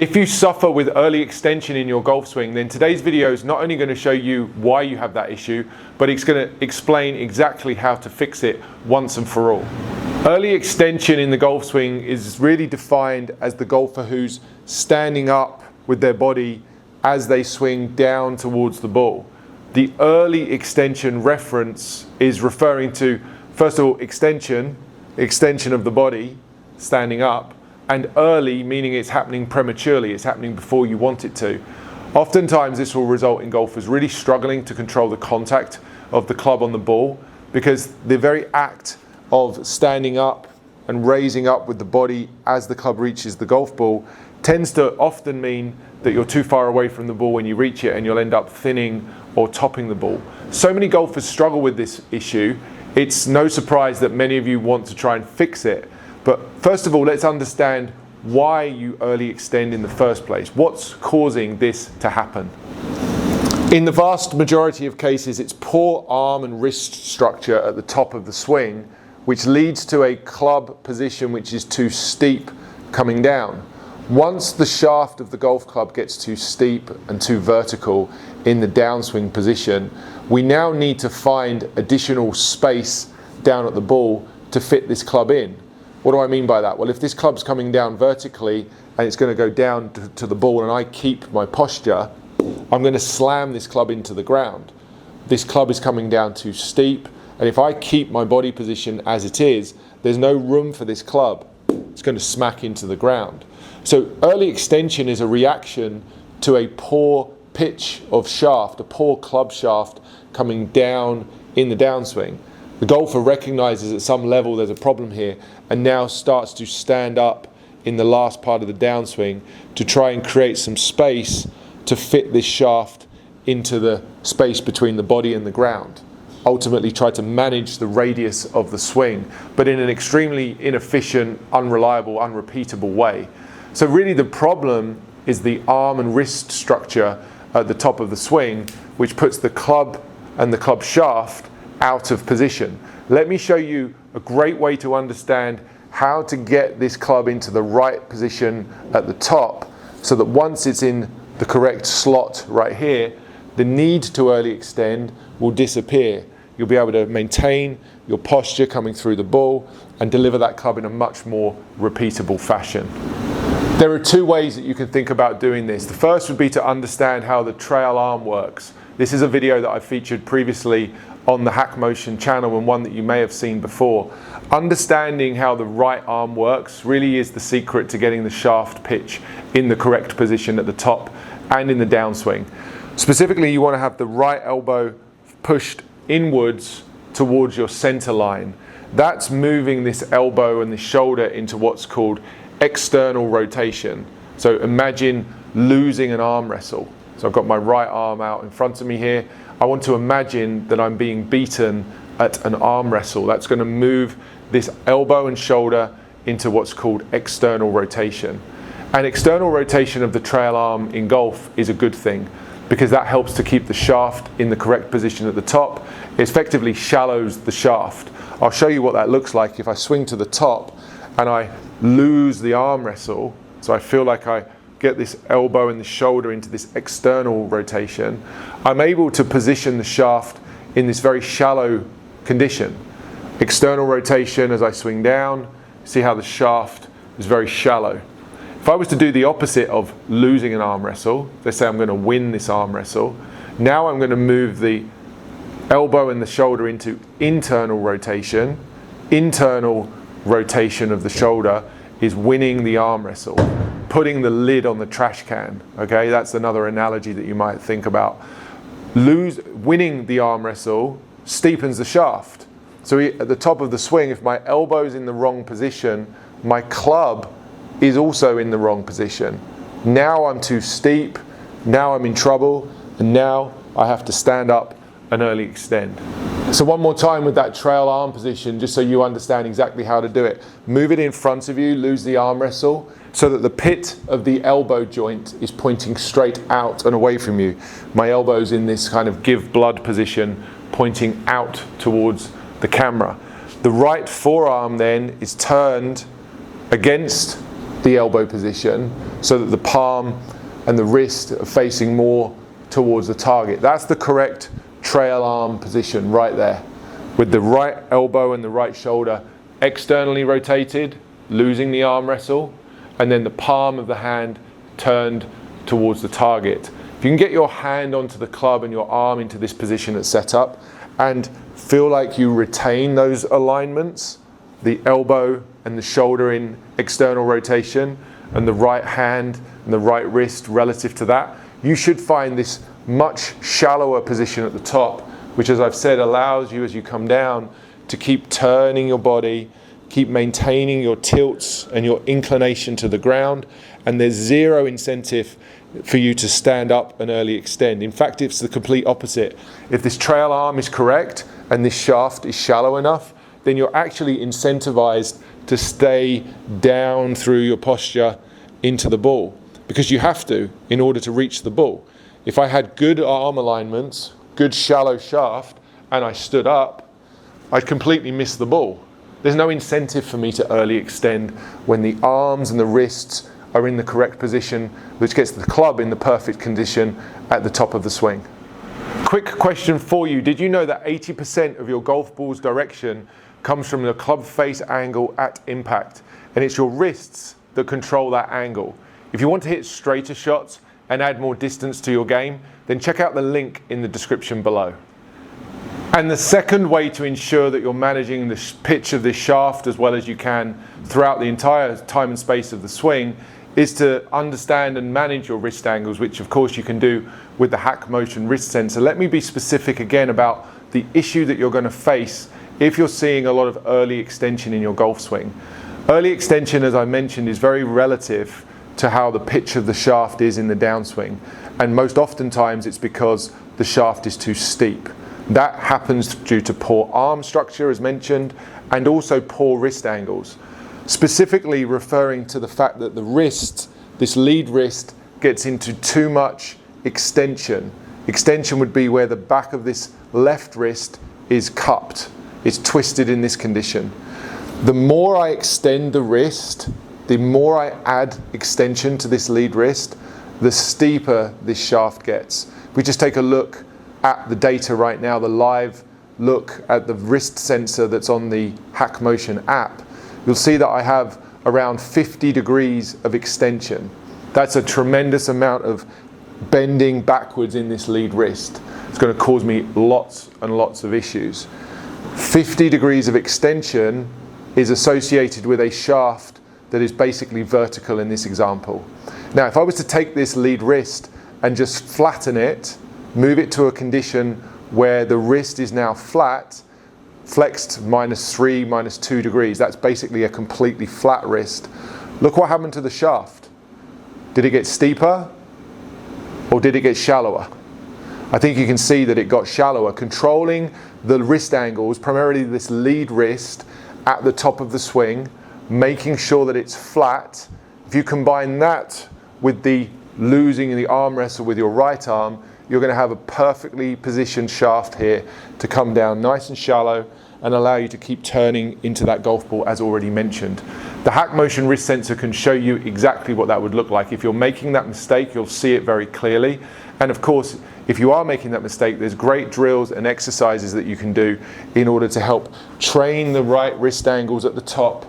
If you suffer with early extension in your golf swing, then today's video is not only going to show you why you have that issue, but it's going to explain exactly how to fix it once and for all. Early extension in the golf swing is really defined as the golfer who's standing up with their body as they swing down towards the ball. The early extension reference is referring to, first of all, extension of the body, standing up, and early meaning it's happening prematurely, it's happening before you want it to. Oftentimes this will result in golfers really struggling to control the contact of the club on the ball, because the very act of standing up and raising up with the body as the club reaches the golf ball tends to often mean that you're too far away from the ball when you reach it, and you'll end up thinning or topping the ball. So many golfers struggle with this issue. It's no surprise that many of you want to try and fix it. But first of all, let's understand why you early extend in the first place. What's causing this to happen? In the vast majority of cases, it's poor arm and wrist structure at the top of the swing, which leads to a club position which is too steep coming down. Once the shaft of the golf club gets too steep and too vertical in the downswing position, we now need to find additional space down at the ball to fit this club in. What do I mean by that? Well, if this club's coming down vertically and it's going to go down to the ball and I keep my posture, I'm going to slam this club into the ground. This club is coming down too steep, and if I keep my body position as it is, there's no room for this club. It's going to smack into the ground. So early extension is a reaction to a poor pitch of shaft, a poor club shaft coming down in the downswing. The golfer recognizes at some level there's a problem here and now starts to stand up in the last part of the downswing to try and create some space to fit this shaft into the space between the body and the ground. Ultimately try to manage the radius of the swing, but in an extremely inefficient, unreliable, unrepeatable way. So really the problem is the arm and wrist structure at the top of the swing, which puts the club and the club shaft out of position. Let me show you a great way to understand how to get this club into the right position at the top, so that once it's in the correct slot right here, the need to early extend will disappear. You'll be able to maintain your posture coming through the ball and deliver that club in a much more repeatable fashion. There are two ways that you can think about doing this. The first would be to understand how the trail arm works. This is a video that I featured previously on the Hack Motion channel, and one that you may have seen before. Understanding how the right arm works really is the secret to getting the shaft pitch in the correct position at the top and in the downswing. Specifically, you want to have the right elbow pushed inwards towards your center line. That's moving this elbow and the shoulder into what's called external rotation. So imagine losing an arm wrestle. So I've got my right arm out in front of me here. I want to imagine that I'm being beaten at an arm wrestle. That's going to move this elbow and shoulder into what's called external rotation. And external rotation of the trail arm in golf is a good thing, because that helps to keep the shaft in the correct position at the top. It effectively shallows the shaft. I'll show you what that looks like if I swing to the top and I lose the arm wrestle. So I feel like I get this elbow and the shoulder into this external rotation. I'm able to position the shaft in this very shallow condition. External rotation as I swing down, see how the shaft is very shallow. If I was to do the opposite of losing an arm wrestle, let's say I'm going to win this arm wrestle, now I'm going to move the elbow and the shoulder into internal rotation. Internal rotation of the shoulder is winning the arm wrestle, putting the lid on the trash can. Okay, that's another analogy that you might think about. Winning the arm wrestle steepens the shaft. So at the top of the swing, if my elbow's in the wrong position, my club is also in the wrong position. Now I'm too steep, now I'm in trouble, and now I have to stand up and early extend. So one more time with that trail arm position, just so you understand exactly how to do it. Move it in front of you, lose the arm wrestle, so that the pit of the elbow joint is pointing straight out and away from you. My elbow's in this kind of give blood position, pointing out towards the camera. The right forearm then is turned against the elbow position so that the palm and the wrist are facing more towards the target. That's the correct trail arm position right there, with the right elbow and the right shoulder externally rotated, losing the arm wrestle, and then the palm of the hand turned towards the target. If you can get your hand onto the club and your arm into this position that's set up and feel like you retain those alignments, the elbow and the shoulder in external rotation and the right hand and the right wrist relative to that, you should find this much shallower position at the top, which, as I've said, allows you as you come down to keep turning your body, keep maintaining your tilts and your inclination to the ground, and there's zero incentive for you to stand up and early extend. In fact, it's the complete opposite. If this trail arm is correct and this shaft is shallow enough, then you're actually incentivized to stay down through your posture into the ball, because you have to in order to reach the ball. If I had good arm alignments, good shallow shaft, and I stood up, I'd completely miss the ball. There's no incentive for me to early extend when the arms and the wrists are in the correct position, which gets the club in the perfect condition at the top of the swing. Quick question for you. Did you know that 80% of your golf ball's direction comes from the club face angle at impact? And it's your wrists that control that angle. If you want to hit straighter shots and add more distance to your game, then check out the link in the description below. And the second way to ensure that you're managing the pitch of this shaft as well as you can throughout the entire time and space of the swing is to understand and manage your wrist angles, which of course you can do with the Hack Motion wrist sensor. Let me be specific again about the issue that you're going to face if you're seeing a lot of early extension in your golf swing. Early extension, as I mentioned, is very relative to how the pitch of the shaft is in the downswing, and most oftentimes it's because the shaft is too steep. That happens due to poor arm structure, as mentioned, and also poor wrist angles. Specifically referring to the fact that the wrist, this lead wrist, gets into too much extension. Extension would be where the back of this left wrist is cupped, it's twisted in this condition. The more I extend the wrist, the more I add extension to this lead wrist, the steeper this shaft gets. If we just take a look at the data right now, the live look at the wrist sensor that's on the Hack Motion app, you'll see that I have around 50 degrees of extension. That's a tremendous amount of bending backwards in this lead wrist. It's going to cause me lots and lots of issues. 50 degrees of extension is associated with a shaft that is basically vertical in this example. Now, if I was to take this lead wrist and just flatten it, move it to a condition where the wrist is now flat, flexed -3, -2 degrees, that's basically a completely flat wrist. Look what happened to the shaft. Did it get steeper or did it get shallower? I think you can see that it got shallower. Controlling the wrist angles, primarily this lead wrist at the top of the swing, making sure that it's flat. If you combine that with the losing the arm wrestle with your right arm, you're going to have a perfectly positioned shaft here to come down nice and shallow and allow you to keep turning into that golf ball, as already mentioned. The Hack Motion wrist sensor can show you exactly what that would look like. If you're making that mistake, you'll see it very clearly. And of course, if you are making that mistake, there's great drills and exercises that you can do in order to help train the right wrist angles at the top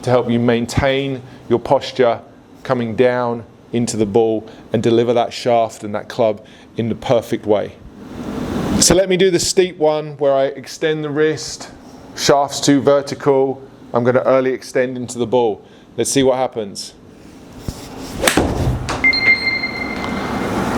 to help you maintain your posture coming down into the ball and deliver that shaft and that club in the perfect way. So let me do the steep one where I extend the wrist, shaft's too vertical, I'm going to early extend into the ball. Let's see what happens.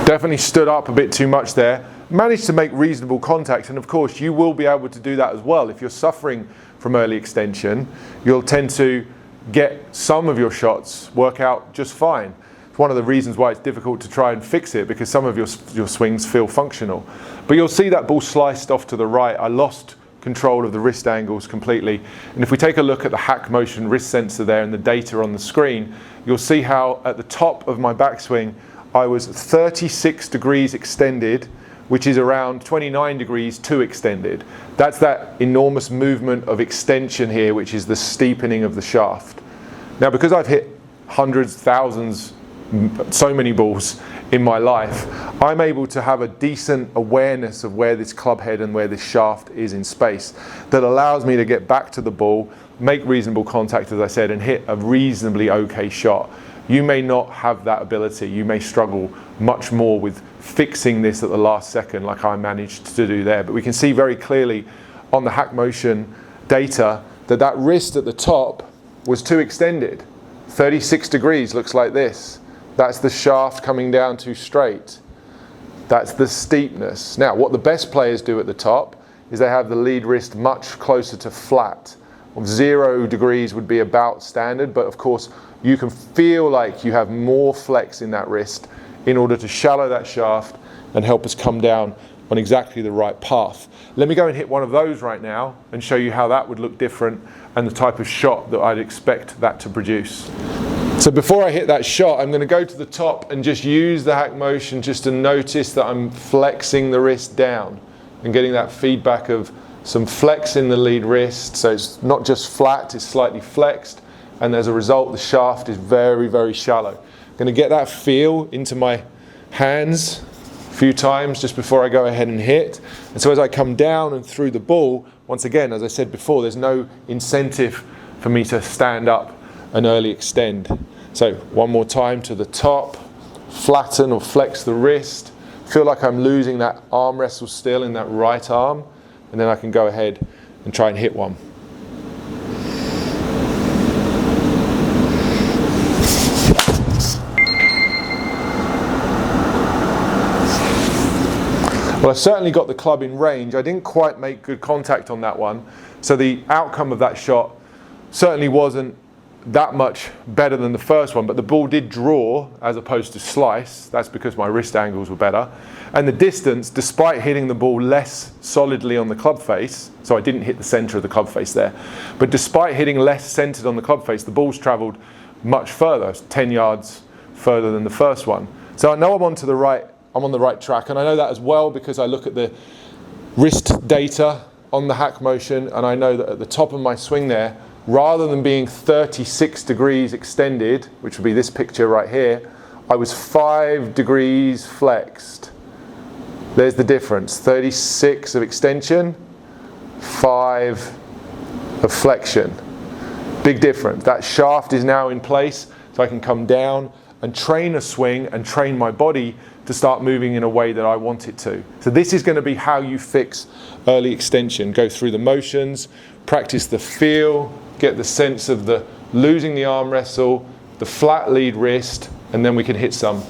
Definitely stood up a bit too much there. Managed to make reasonable contact, and of course you will be able to do that as well. If you're suffering from early extension, you'll tend to get some of your shots work out just fine. It's one of the reasons why it's difficult to try and fix it, because some of your swings feel functional. But you'll see that ball sliced off to the right. I lost control of the wrist angles completely. And if we take a look at the Hack Motion wrist sensor there and the data on the screen, you'll see how at the top of my backswing I was 36 degrees extended, which is around 29 degrees too extended. That's that enormous movement of extension here, which is the steepening of the shaft. Now, because I've hit hundreds, thousands, so many balls in my life, I'm able to have a decent awareness of where this club head and where this shaft is in space that allows me to get back to the ball, make reasonable contact, as I said, and hit a reasonably okay shot. You may not have that ability. You may struggle much more with fixing this at the last second like I managed to do there. But we can see very clearly on the hack motion data that that wrist at the top was too extended. 36 degrees looks like this. That's the shaft coming down too straight. That's the steepness. Now, what the best players do at the top is they have the lead wrist much closer to flat. 0 degrees would be about standard, but of course, you can feel like you have more flex in that wrist in order to shallow that shaft and help us come down on exactly the right path. Let me go and hit one of those right now and show you how that would look different and the type of shot that I'd expect that to produce. So before I hit that shot, I'm going to go to the top and just use the hack motion just to notice that I'm flexing the wrist down and getting that feedback of some flex in the lead wrist. So it's not just flat, it's slightly flexed. And as a result, the shaft is very, very shallow. I'm going to get that feel into my hands a few times just before I go ahead and hit. And so as I come down and through the ball, once again, as I said before, there's no incentive for me to stand up and early extend. So one more time to the top, flatten or flex the wrist. Feel like I'm losing that arm wrestle still in that right arm, and then I can go ahead and try and hit one. Well, I certainly got the club in range. I didn't quite make good contact on that one, so the outcome of that shot certainly wasn't that much better than the first one, but the ball did draw as opposed to slice. That's because my wrist angles were better. And the distance, despite hitting the ball less solidly on the club face, so I didn't hit the center of the club face there, but despite hitting less centered on the club face, the ball's traveled much further, 10 yards further than the first one. So I know I'm on the right track, and I know that as well because I look at the wrist data on the hack motion, and I know that at the top of my swing there, rather than being 36 degrees extended, which would be this picture right here, I was 5 degrees flexed. There's the difference, 36 of extension, 5 of flexion. Big difference. That shaft is now in place, so I can come down and train a swing and train my body to start moving in a way that I want it to. So this is going to be how you fix early extension. Go through the motions, practice the feel, get the sense of the losing the arm wrestle, the flat lead wrist, and then we can hit some.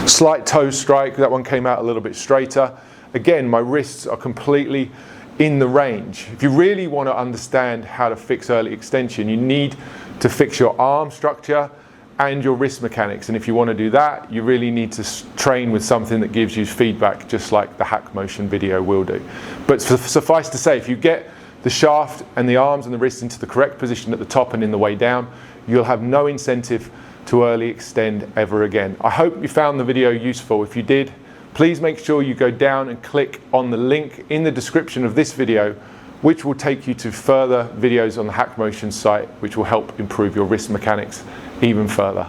Slight toe strike, that one came out a little bit straighter. Again, my wrists are completely in the range. If you really want to understand how to fix early extension, you need to fix your arm structure and your wrist mechanics. And if you want to do that, you really need to train with something that gives you feedback, just like the hack motion video will do. But suffice to say, if you get the shaft and the arms and the wrists into the correct position at the top and in the way down, you'll have no incentive to early extend ever again. I hope you found the video useful. If you did, please make sure you go down and click on the link in the description of this video, which will take you to further videos on the hack motion site, which will help improve your wrist mechanics even further.